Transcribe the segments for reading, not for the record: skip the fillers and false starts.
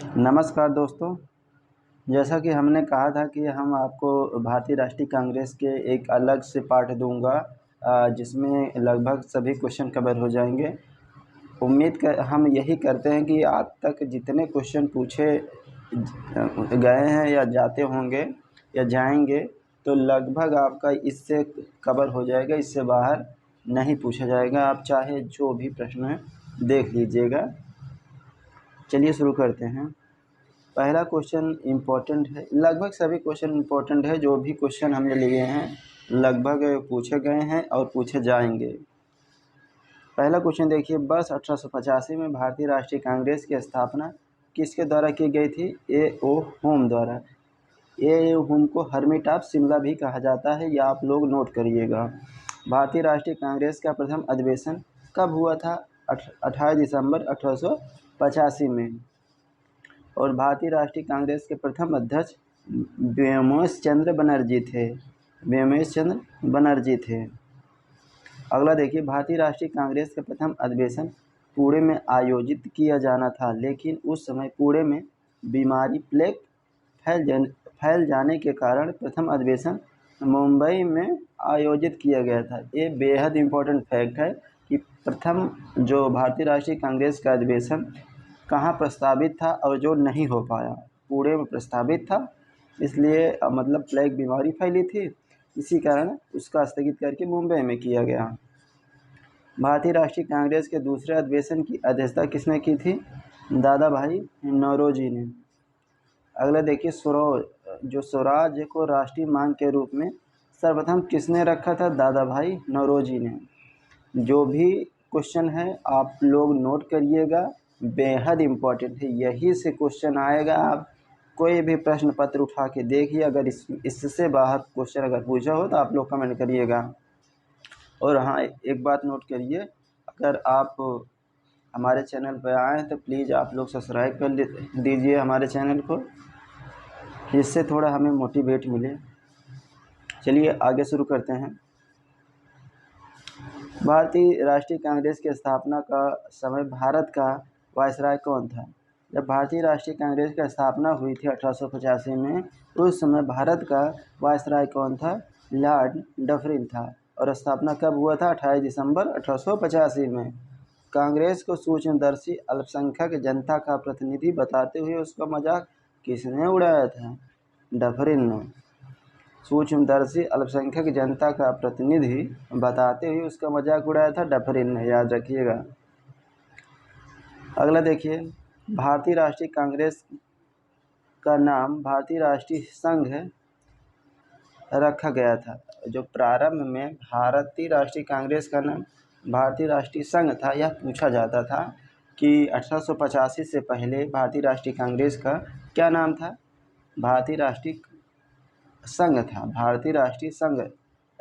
नमस्कार दोस्तों। जैसा कि हमने कहा था कि हम आपको भारतीय राष्ट्रीय कांग्रेस के एक अलग से पार्ट दूंगा, जिसमें लगभग सभी क्वेश्चन कवर हो जाएंगे। हम यही करते हैं कि आज तक जितने क्वेश्चन पूछे गए हैं या जाते होंगे या जाएंगे, तो लगभग आपका इससे कवर हो जाएगा, इससे बाहर नहीं पूछा जाएगा। आप चाहे जो भी प्रश्न है देख लीजिएगा। चलिए शुरू करते हैं। पहला क्वेश्चन इम्पोर्टेंट है, लगभग सभी क्वेश्चन इम्पोर्टेंट है। जो भी क्वेश्चन हमने लिए हैं लगभग पूछे गए हैं और पूछे जाएंगे। पहला क्वेश्चन देखिए, वर्ष 1885 में भारतीय राष्ट्रीय कांग्रेस की स्थापना किसके द्वारा की गई थी? ए ओ होम द्वारा। ए ओ होम को हर्मिट ऑफ शिमला भी कहा जाता है, यह आप लोग नोट करिएगा। भारतीय राष्ट्रीय कांग्रेस का प्रथम अधिवेशन कब हुआ था? 28 दिसंबर 1885 में। और भारतीय राष्ट्रीय कांग्रेस के प्रथम अध्यक्ष व्योमेश चंद्र बनर्जी थे। व्योमेश चंद्र बनर्जी थे। अगला देखिए, भारतीय राष्ट्रीय कांग्रेस का प्रथम अधिवेशन पुणे में आयोजित किया जाना था, लेकिन उस समय पुणे में बीमारी प्लेग फैल जाने के कारण प्रथम अधिवेशन मुंबई में आयोजित किया गया था। ये बेहद इम्पोर्टेंट फैक्ट है कि प्रथम जो भारतीय राष्ट्रीय कांग्रेस का अधिवेशन कहाँ प्रस्तावित था और जो नहीं हो पाया, पुणे में प्रस्तावित था, इसलिए मतलब प्लेग बीमारी फैली थी, इसी कारण उसका स्थगित करके मुंबई में किया गया। भारतीय राष्ट्रीय कांग्रेस के दूसरे अधिवेशन की अध्यक्षता किसने की थी? दादा भाई नौरोजी ने। अगला देखिए, स्वराज को राष्ट्रीय मांग के रूप में सर्वप्रथम किसने रखा था? दादा भाई नौरोजी ने। जो भी क्वेश्चन है आप लोग नोट करिएगा, बेहद इम्पोर्टेंट है, यही से क्वेश्चन आएगा। आप कोई भी प्रश्न पत्र उठा के देखिए, अगर इससे बाहर क्वेश्चन अगर पूछा हो तो आप लोग कमेंट करिएगा। और हाँ, एक बात नोट करिए, अगर आप हमारे चैनल पर आए तो प्लीज़ आप लोग सब्सक्राइब कर दीजिए हमारे चैनल को, जिससे थोड़ा हमें मोटिवेट मिले। चलिए आगे शुरू करते हैं। भारतीय राष्ट्रीय कांग्रेस की स्थापना का समय भारत का वायसराय कौन था? जब भारतीय राष्ट्रीय कांग्रेस की स्थापना हुई थी 1885 में, उस समय भारत का वायसराय कौन था? लॉर्ड डफरिन था। और स्थापना कब हुआ था? 28 दिसंबर 1885 में। कांग्रेस को सूक्ष्मदर्शी अल्पसंख्यक जनता का प्रतिनिधि बताते हुए उसका मजाक किसने उड़ाया था? डफरिन ने। सूक्ष्मदर्शी अल्पसंख्यक जनता का प्रतिनिधि बताते हुए उसका मजाक उड़ाया था डफरिन ने, याद रखिएगा। अगला देखिए, भारतीय राष्ट्रीय कांग्रेस का नाम भारतीय राष्ट्रीय संघ रखा गया था। जो प्रारंभ में भारतीय राष्ट्रीय कांग्रेस का नाम भारतीय राष्ट्रीय संघ था, यह पूछा जाता था कि 1885 से पहले भारतीय राष्ट्रीय कांग्रेस का क्या नाम था? भारतीय राष्ट्रीय संघ था, भारतीय राष्ट्रीय संघ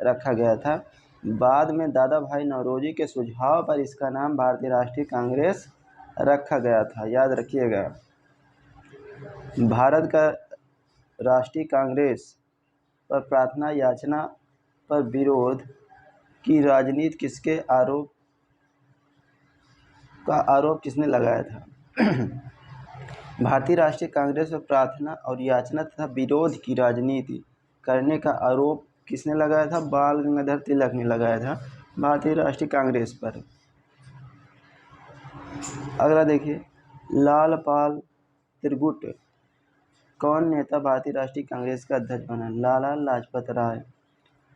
रखा गया था। बाद में दादा भाई नौरोजी के सुझाव पर इसका नाम भारतीय राष्ट्रीय कांग्रेस रखा गया था, याद रखिएगा। भारत का राष्ट्रीय कांग्रेस पर प्रार्थना याचना पर विरोध की राजनीति किसके आरोप किसने लगाया था? भारतीय राष्ट्रीय कांग्रेस पर प्रार्थना और याचना तथा विरोध की राजनीति करने का आरोप किसने लगाया था? बाल गंगाधर तिलक ने लगाया था भारतीय राष्ट्रीय कांग्रेस पर। अगला देखिए, लालपाल त्रिगुट कौन नेता भारतीय राष्ट्रीय कांग्रेस का अध्यक्ष बना? लाला लाजपत राय।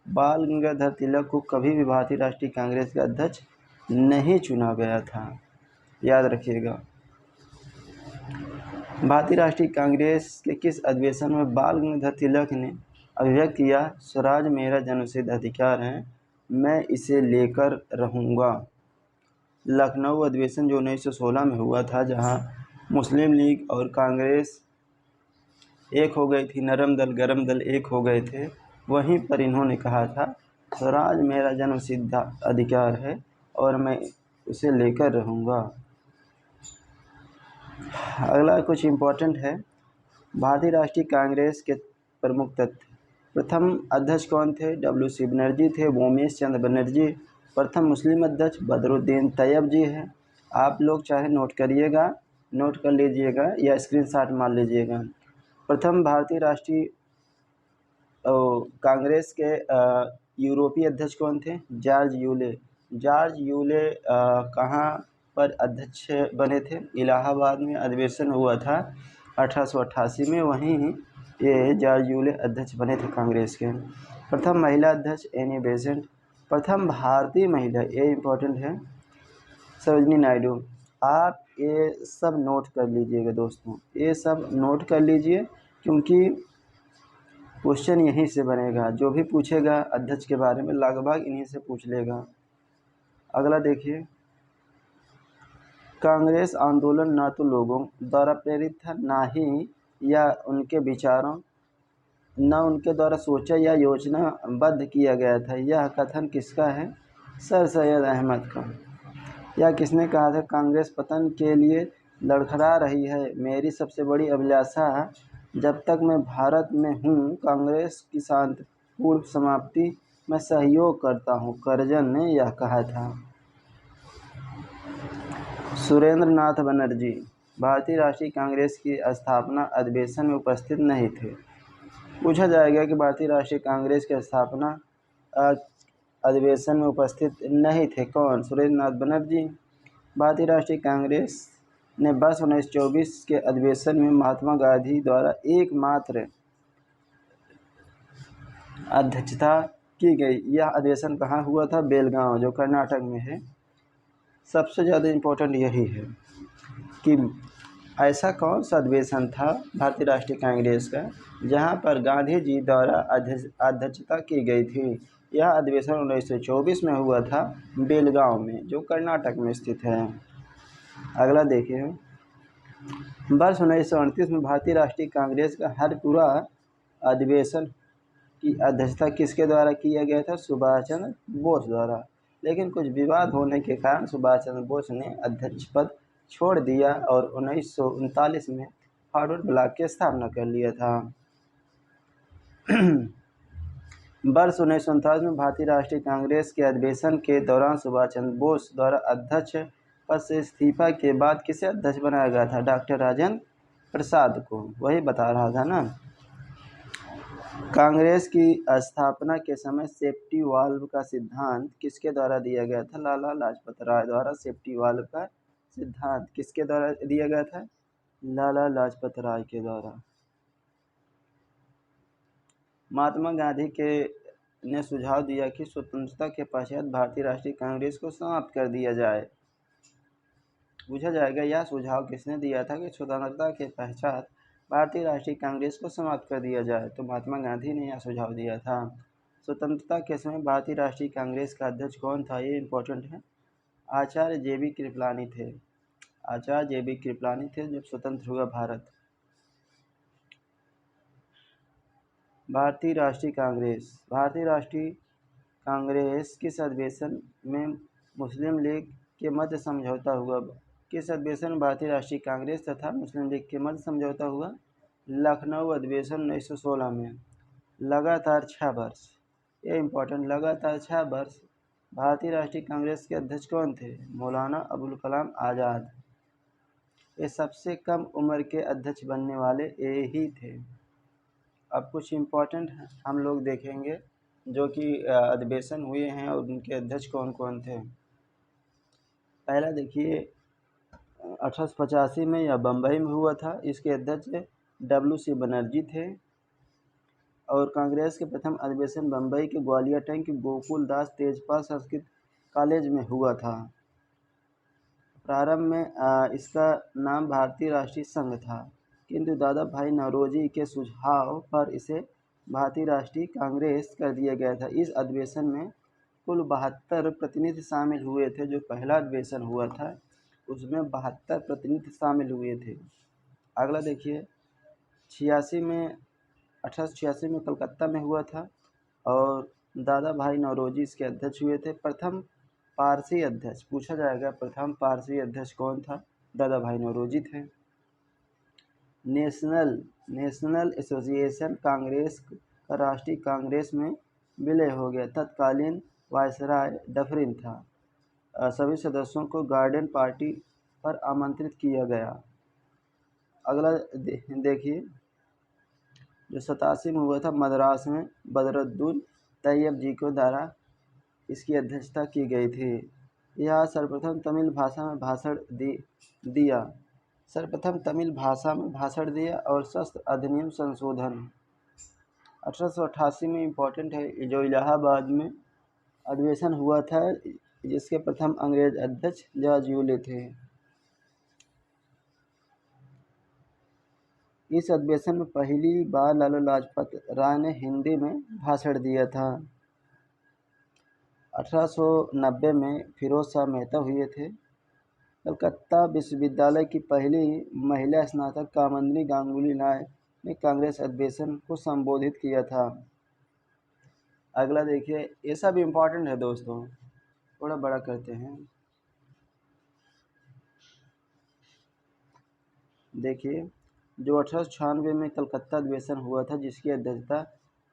बाल गंगाधर तिलक को कभी भी भारतीय राष्ट्रीय कांग्रेस का अध्यक्ष नहीं चुना गया था, याद रखिएगा। भारतीय राष्ट्रीय कांग्रेस के किस अधिवेशन में बाल गंगाधर तिलक ने अभिव्यक्त किया, स्वराज मेरा जन्मसिद्ध अधिकार है, मैं इसे लेकर रहूँगा? लखनऊ अधिवेशन जो 1916 में हुआ था, जहां मुस्लिम लीग और कांग्रेस एक हो गई थी, नरम दल गरम दल एक हो गए थे, वहीं पर इन्होंने कहा था स्वराज मेरा जन्मसिद्ध अधिकार है और मैं उसे लेकर रहूँगा। अगला कुछ इम्पोर्टेंट है, भारतीय राष्ट्रीय कांग्रेस के प्रमुख तथ्य। प्रथम अध्यक्ष कौन थे? WC बनर्जी थे, व्योमेश चंद्र बनर्जी। प्रथम मुस्लिम अध्यक्ष बदरुद्दीन तैयब जी हैं। आप लोग चाहे नोट करिएगा, नोट कर लीजिएगा या स्क्रीनशॉट मार लीजिएगा। प्रथम भारतीय राष्ट्रीय कांग्रेस के यूरोपीय अध्यक्ष कौन थे? George Yule. जॉर्ज यूले कहाँ पर अध्यक्ष बने थे? इलाहाबाद में अधिवेशन हुआ था 1888 में, वहीं ये जॉर्ज यूले अध्यक्ष बने थे कांग्रेस के। प्रथम महिला अध्यक्ष एनी बेसेंट। प्रथम भारतीय महिला, ये इम्पोर्टेंट है, सरोजिनी नायडू। आप ये सब नोट कर लीजिएगा दोस्तों, ये सब नोट कर लीजिए, क्योंकि क्वेश्चन यहीं से बनेगा। जो भी पूछेगा अध्यक्ष के बारे में लगभग इन्हीं से पूछ लेगा। अगला देखिए, कांग्रेस आंदोलन न तो लोगों द्वारा प्रेरित था, ना ही या उनके विचारों, न उनके द्वारा सोचा या योजनाबद्ध किया गया था। यह कथन किसका है? सर सैयद अहमद का। यह किसने कहा था? कांग्रेस पतन के लिए लड़खड़ा रही है, मेरी सबसे बड़ी अभिलाषा जब तक मैं भारत में हूँ कांग्रेस की शांतिपूर्ण समाप्ति में सहयोग करता हूँ, करजन ने यह कहा था। सुरेंद्र नाथ बनर्जी भारतीय राष्ट्रीय कांग्रेस की स्थापना अधिवेशन में उपस्थित नहीं थे। पूछा जाएगा कि भारतीय राष्ट्रीय कांग्रेस की स्थापना अधिवेशन में उपस्थित नहीं थे कौन? सुरेंद्र नाथ बनर्जी। भारतीय राष्ट्रीय कांग्रेस ने वर्ष 1924 के अधिवेशन में महात्मा गांधी द्वारा एकमात्र अध्यक्षता की गई। यह अधिवेशन कहाँ हुआ था? बेलगांव, जो कर्नाटक में है। सबसे ज़्यादा इम्पोर्टेंट यही है कि ऐसा कौन सा अधिवेशन था भारतीय राष्ट्रीय कांग्रेस का जहां पर गांधी जी द्वारा अध्यक्षता की गई थी। यह अधिवेशन 1924 में हुआ था बेलगांव में, जो कर्नाटक में स्थित है। अगला देखिए, वर्ष 1938 में भारतीय राष्ट्रीय कांग्रेस का हर पूरा अधिवेशन की अध्यक्षता किसके द्वारा किया गया था? सुभाष चंद्र बोस द्वारा। लेकिन कुछ विवाद होने के कारण सुभाष चंद्र बोस ने अध्यक्ष पद छोड़ दिया और 1939 में फॉरवर्ड ब्लॉक की स्थापना कर लिया था। वर्ष 1939 में भारतीय राष्ट्रीय कांग्रेस के अधिवेशन के दौरान सुभाष चंद्र बोस द्वारा अध्यक्ष पद से इस्तीफा के बाद किसे अध्यक्ष बनाया गया था? डॉक्टर राजेंद्र प्रसाद को। वही बता रहा था ना। कांग्रेस की स्थापना के समय सेफ्टी वाल्व का सिद्धांत किसके द्वारा दिया गया था? लाला लाजपत राय द्वारा सेफ्टी वाल्व का सिद्धांत किसके द्वारा दिया गया था? लाला लाजपत राय के द्वारा। महात्मा गांधी ने सुझाव दिया कि स्वतंत्रता के पश्चात भारतीय राष्ट्रीय कांग्रेस को समाप्त कर दिया जाए। पूछा जाएगा यह सुझाव किसने दिया था कि स्वतंत्रता के पश्चात भारतीय राष्ट्रीय कांग्रेस को समाप्त कर दिया जाए? तो महात्मा गांधी ने यह सुझाव दिया था। स्वतंत्रता के समय भारतीय राष्ट्रीय कांग्रेस का अध्यक्ष कौन था? ये इम्पोर्टेंट है। आचार्य जे.बी. कृपलानी थे। आचार्य जे.बी. कृपलानी थे जब स्वतंत्र हुआ भारत। भारतीय राष्ट्रीय कांग्रेस। भारतीय राष्ट्रीय कांग्रेस किस अधिवेशन में मुस्लिम लीग के मध्य समझौता हुआ? किस अधिवेशन में भारतीय राष्ट्रीय कांग्रेस तथा मुस्लिम लीग के मध्य समझौता हुआ? लखनऊ अधिवेशन 1916 में। लगातार 6 वर्ष, ये इम्पोर्टेंट, लगातार 6 वर्ष भारतीय राष्ट्रीय कांग्रेस के अध्यक्ष कौन थे? मौलाना अबुल कलाम आज़ाद। ये सबसे कम उम्र के अध्यक्ष बनने वाले ये ही थे। अब कुछ इम्पोर्टेंट हम लोग देखेंगे जो कि अधिवेशन हुए हैं और उनके अध्यक्ष कौन कौन थे। पहला देखिए, 1885 में यह बम्बई में हुआ था। इसके अध्यक्ष W.C. बनर्जी थे। और कांग्रेस के प्रथम अधिवेशन बम्बई के ग्वालियर टैंक गोकुल दास तेजपाल संस्कृत कॉलेज में हुआ था। प्रारंभ में इसका नाम भारतीय राष्ट्रीय संघ था, किंतु दादा भाई नौरोजी के सुझाव पर इसे भारतीय राष्ट्रीय कांग्रेस कर दिया गया था। इस अधिवेशन में कुल 72 प्रतिनिधि शामिल हुए थे। जो पहला अधिवेशन हुआ था उसमें 72 प्रतिनिधि शामिल हुए थे। अगला देखिए, 1886 में कलकत्ता में हुआ था और दादा भाई नौरोजी इसके अध्यक्ष हुए थे। प्रथम पारसी अध्यक्ष पूछा जाएगा, प्रथम पारसी अध्यक्ष कौन था? दादा भाई नौरोजी थे। नेशनल एसोसिएशन कांग्रेस का राष्ट्रीय कांग्रेस में विलय हो गया। तत्कालीन वायसराय डफरिन था। सभी सदस्यों को गार्डन पार्टी पर आमंत्रित किया गया। अगला देखिए, जो 87 में हुआ था मद्रास में बदरुद्दीन तैयब जी को द्वारा इसकी अध्यक्षता की गई थी। यह सर्वप्रथम तमिल भाषा में दिया सर्वप्रथम तमिल भाषा में भाषण दिया और शस्त्र अधिनियम संशोधन 1888 में इम्पोर्टेंट है, जो इलाहाबाद में अधिवेशन हुआ था जिसके प्रथम अंग्रेज अध्यक्ष जॉर्ज यूले थे। इस अधिवेशन में पहली बार लाला लाजपत राय ने हिंदी में भाषण दिया था। 1890 में फिरोज शाह मेहता हुए थे। कलकत्ता विश्वविद्यालय की पहली महिला स्नातक कामिनी गांगुली राय ने कांग्रेस अधिवेशन को संबोधित किया था। अगला देखिए, ये सब इम्पोर्टेंट है दोस्तों, थोड़ा बड़ा करते हैं। देखिए, जो 1896 में कलकत्ता अधिवेशन हुआ था जिसकी अध्यक्षता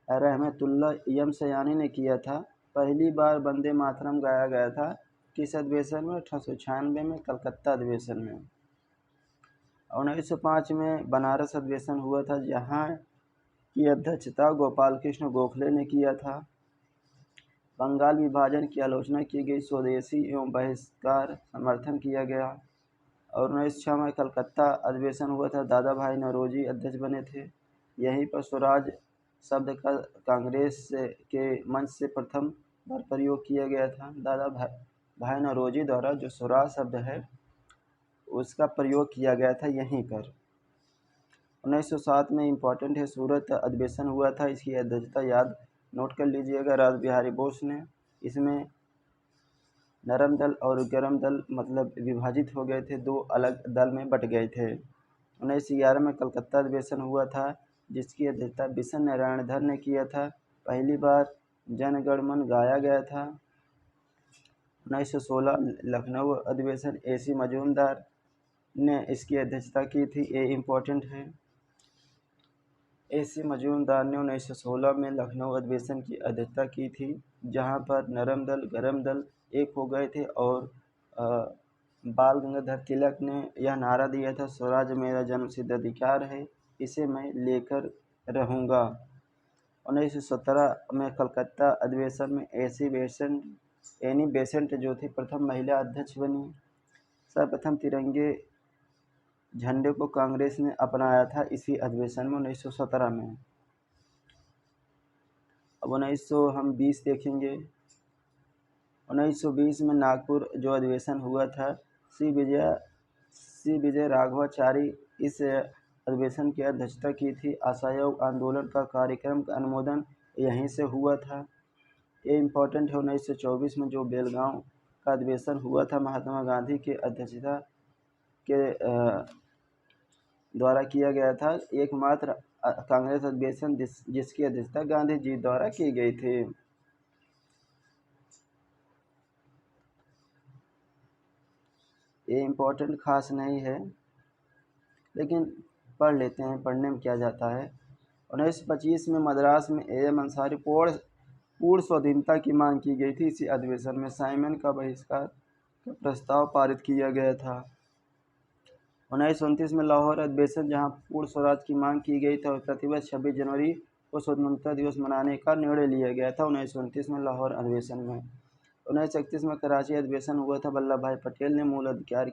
रहमतुल्लाह यम सयानी ने किया था। पहली बार वंदे मातरम गाया गया था किस अधिवेशन में? 1896 में कलकत्ता अधिवेशन में। 1905 में बनारस अधिवेशन हुआ था जहाँ की अध्यक्षता गोपाल कृष्ण गोखले ने किया था। बंगाल विभाजन की आलोचना की गई, स्वदेशी एवं बहिष्कार समर्थन किया गया। और 1906 में कलकत्ता अधिवेशन हुआ था, दादा भाई नौरोजी अध्यक्ष बने थे। यहीं पर स्वराज शब्द का कांग्रेस के मंच से प्रथम बार प्रयोग किया गया था। दादा भाई नौरोजी द्वारा जो स्वराज शब्द है उसका प्रयोग किया गया था यहीं पर। 1907 में इम्पोर्टेंट है, सूरत अधिवेशन हुआ था, इसकी अध्यक्षता याद नोट कर लीजिएगा रास बिहारी बोस ने। इसमें नरम दल और गरम दल मतलब विभाजित हो गए थे, दो अलग दल में बट गए थे। 1911 में कलकत्ता अधिवेशन हुआ था जिसकी अध्यक्षता बिशन नारायण धर ने किया था। पहली बार जन गण मन गाया गया था। 1916 लखनऊ अधिवेशन AC मजूमदार ने इसकी अध्यक्षता की थी, ये इम्पोर्टेंट है। AC मजूमदार ने 1916 में लखनऊ अधिवेशन की अध्यक्षता की थी जहां पर नरम दल गरम दल एक हो गए थे और बाल गंगाधर तिलक ने यह नारा दिया था, स्वराज मेरा जन्मसिद्ध अधिकार है, इसे मैं लेकर रहूँगा। 1917 में कलकत्ता अधिवेशन में एनी बेसेंट जो थी प्रथम महिला अध्यक्ष बनी। सर्वप्रथम तिरंगे झंडे को कांग्रेस ने अपनाया था इसी अधिवेशन में 1917 में। अब 1920 देखेंगे। 1920 में नागपुर जो अधिवेशन हुआ था, सी विजय राघवाचारी इस अधिवेशन की अध्यक्षता की थी। असहयोग आंदोलन का कार्यक्रम का अनुमोदन यहीं से हुआ था, ये इम्पोर्टेंट है। 1924 में जो बेलगांव का अधिवेशन हुआ था महात्मा गांधी के अध्यक्षता के द्वारा किया गया था, एकमात्र कांग्रेस अधिवेशन जिसकी अध्यक्षता गांधी जी द्वारा की गई थी। ये इम्पोर्टेंट खास नहीं है लेकिन पढ़ लेते हैं, पढ़ने में क्या जाता है। 1925 में मद्रास में AM अंसारी पूर्ण स्वाधीनता की मांग की गई थी। इसी अधिवेशन में साइमन का बहिष्कार का प्रस्ताव पारित किया गया था। 1929 में लाहौर अधिवेशन जहां पूर्ण स्वराज की मांग की गई थी और प्रतिवर्ष 26 जनवरी को स्वतंत्रता दिवस मनाने का निर्णय लिया गया था। 1929 में लाहौर अधिवेशन में 1931 में कराची अधिवेशन हुआ था, वल्लभ भाई पटेल ने मूल अधिकार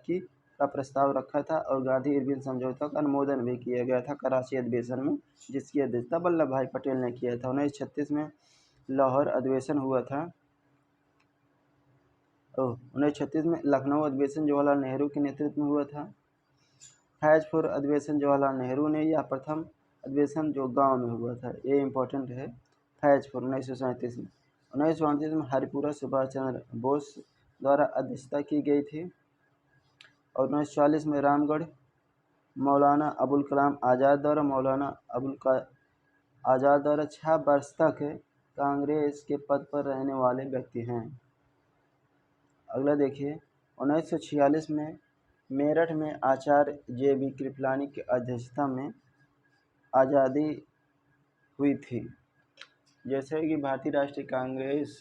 का प्रस्ताव रखा था और गांधी इरविन समझौता का अनुमोदन भी किया गया था कराची अधिवेशन में, जिसकी अध्यक्षता वल्लभ भाई पटेल ने किया था। 1936 में लाहौर अधिवेशन हुआ था। 1936 में लखनऊ अधिवेशन जवाहरलाल नेहरू के नेतृत्व में हुआ था। फैजपुर अधिवेशन जवाहरलाल नेहरू ने, यह प्रथम अधिवेशन जो गांव में हुआ था, ये इम्पोर्टेंट है। फैजपुर 1937 में 1938 में हरिपुरा सुभाष चंद्र बोस द्वारा अध्यक्षता की गई थी। और 1940 में रामगढ़ मौलाना अबुल कलाम आज़ाद द्वारा आज़ाद द्वारा 6 वर्ष तक कांग्रेस के पद पर रहने वाले व्यक्ति हैं। अगला देखिए, 1946 में मेरठ में आचार्य JB कृपलानी की अध्यक्षता में आज़ादी हुई थी। जैसे कि भारतीय राष्ट्रीय कांग्रेस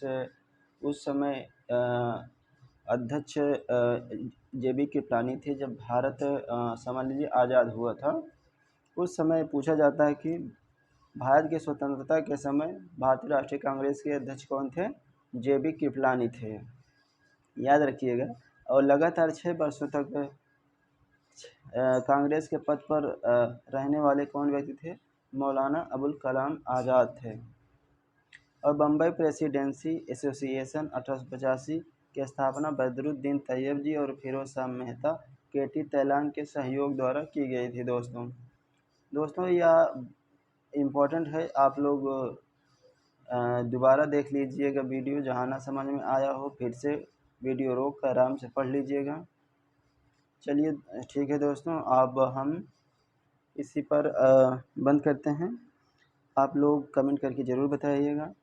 उस समय अध्यक्ष जेबी कृपलानी थे। जब भारत समझ लीजिए आज़ाद हुआ था, उस समय पूछा जाता है कि भारत की स्वतंत्रता के समय भारतीय राष्ट्रीय कांग्रेस के अध्यक्ष कौन थे? जेबी कृपलानी थे, याद रखिएगा। और लगातार 6 वर्षों तक कांग्रेस के पद पर रहने वाले कौन व्यक्ति थे? मौलाना अबुल कलाम आज़ाद थे। और बम्बई प्रेसिडेंसी एसोसिएशन 1885 की स्थापना बदरुद्दीन तैयब जी और फिरोज शाह मेहता केटी तैलांग के सहयोग द्वारा की गई थी। दोस्तों यह इम्पोर्टेंट है, आप लोग दोबारा देख लीजिएगा वीडियो, जहाँ ना समझ में आया हो फिर से वीडियो रोक कर आराम से पढ़ लीजिएगा। चलिए ठीक है दोस्तों, अब हम इसी पर बंद करते हैं। आप लोग कमेंट करके ज़रूर बताइएगा।